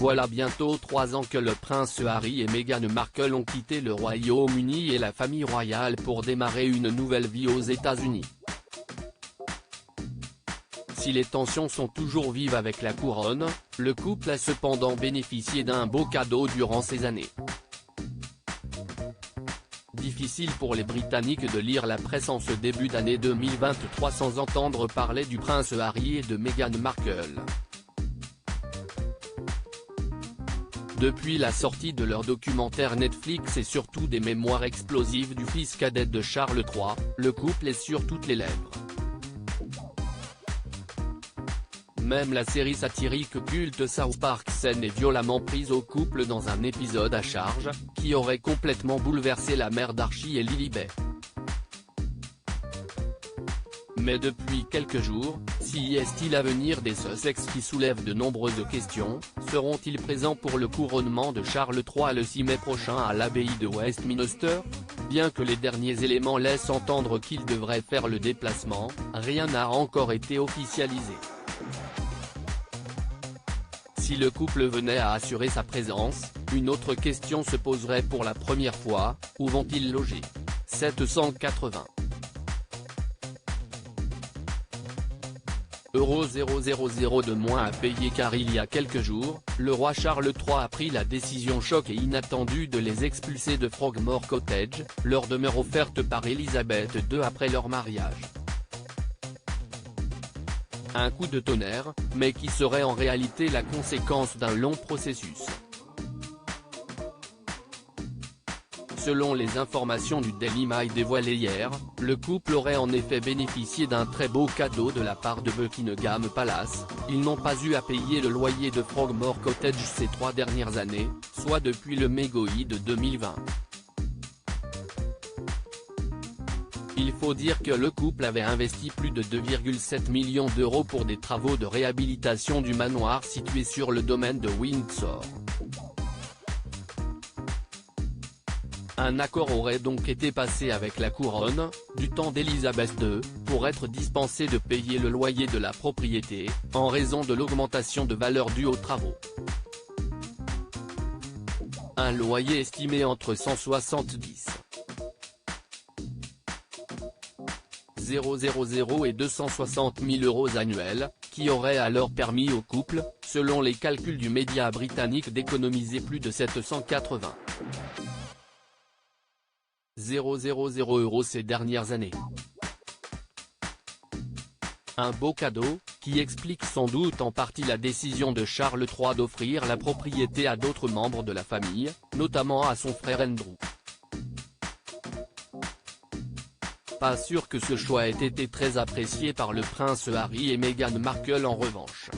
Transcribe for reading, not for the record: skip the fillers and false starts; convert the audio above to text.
Voilà bientôt 3 ans que le prince Harry et Meghan Markle ont quitté le Royaume-Uni et la famille royale pour démarrer une nouvelle vie aux États-Unis. Si les tensions sont toujours vives avec la couronne, le couple a cependant bénéficié d'un beau cadeau durant ces années. Difficile pour les Britanniques de lire la presse en ce début d'année 2023 sans entendre parler du prince Harry et de Meghan Markle. Depuis la sortie de leur documentaire Netflix et surtout des mémoires explosives du fils cadet de Charles III, le couple est sur toutes les lèvres. Même la série satirique culte South Park s'en est violemment prise au couple dans un épisode à charge, qui aurait complètement bouleversé la mère d'Archie et Lilibet. Mais depuis quelques jours, s'y est-il l'avenir des Sussex qui soulève de nombreuses questions, seront-ils présents pour le couronnement de Charles III le 6 mai prochain à l'abbaye de Westminster? Bien que les derniers éléments laissent entendre qu'il devrait faire le déplacement, rien n'a encore été officialisé. Si le couple venait à assurer sa présence, une autre question se poserait pour la première fois, où vont-ils loger? 780 € de moins à payer car il y a quelques jours, le roi Charles III a pris la décision choc et inattendue de les expulser de Frogmore Cottage, leur demeure offerte par Elisabeth II après leur mariage. Un coup de tonnerre, mais qui serait en réalité la conséquence d'un long processus. Selon les informations du Daily Mail dévoilées hier, le couple aurait en effet bénéficié d'un très beau cadeau de la part de Buckingham Palace, ils n'ont pas eu à payer le loyer de Frogmore Cottage ces 3 dernières années, soit depuis le mégoïde de 2020. Il faut dire que le couple avait investi plus de 2,7 millions d'euros pour des travaux de réhabilitation du manoir situé sur le domaine de Windsor. Un accord aurait donc été passé avec la couronne, du temps d'Elisabeth II, pour être dispensé de payer le loyer de la propriété, en raison de l'augmentation de valeur due aux travaux. Un loyer estimé entre 170 000 et 260 000 € annuels, qui aurait alors permis au couple, selon les calculs du média britannique d'économiser plus de 780 000 € ces dernières années. Un beau cadeau, qui explique sans doute en partie la décision de Charles III d'offrir la propriété à d'autres membres de la famille, notamment à son frère Andrew. Pas sûr que ce choix ait été très apprécié par le prince Harry et Meghan Markle en revanche.